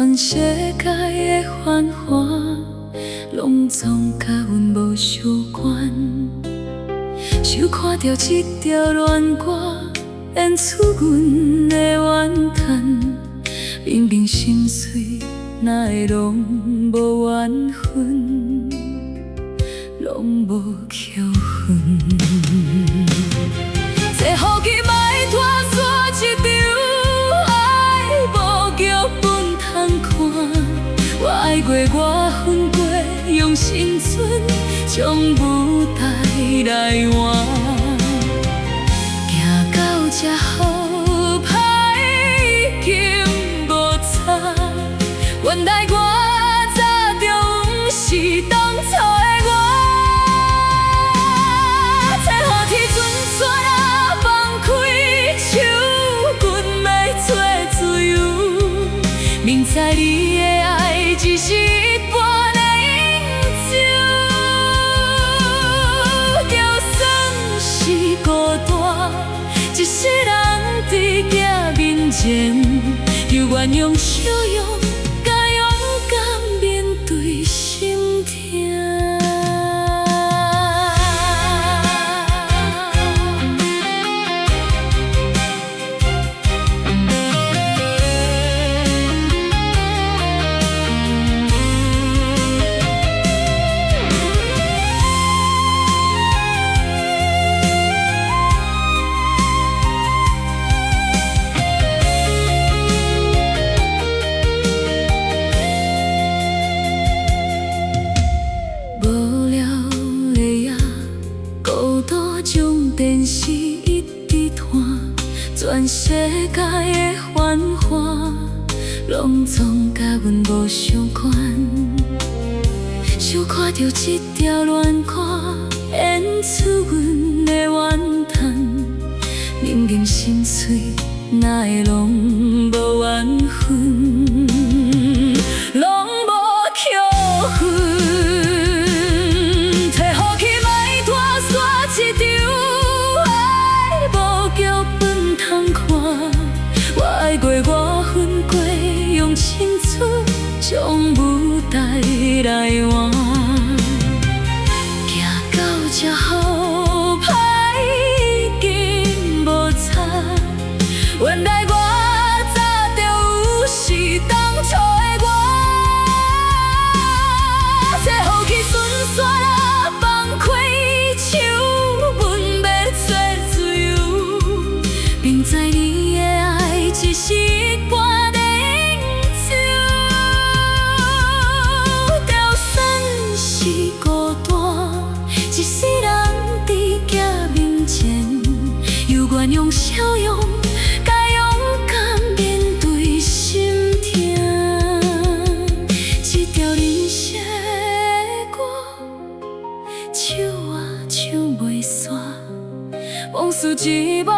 全世界的繁华，拢总甲阮无相关。想看到这条恋歌，演出阮的怨叹。明明心碎，哪会拢无缘分，拢无扣分。这雨季莫拖煞一场爱无剧本通看。我爱过，我恨过，用青春将舞台来换。行到这好歹已经无差，原来我早就不是当初的我。这雨天阵雪啊放开手，阮要做自由。明知你的爱只是一般的饮酒，就算是孤单，一世人伫镜面前，又愿用笑容。电视一直看，全世界的繁华，拢总甲阮无相关。想看到这条恋歌，演出阮的怨叹。明明心碎，哪会拢无缘分，拢无扣分。爱过，我恨过，用青春将舞台来换。行到这好歹已经无差，原来我早就有是当初的我。这雨季顺雪啊放开手，阮要做自由。明知你只是一般的饮酒，就算是孤单，一世人伫镜面前，又愿用笑容，甲勇敢面对心痛。这条人生的歌，唱啊唱袂煞，往事一幕。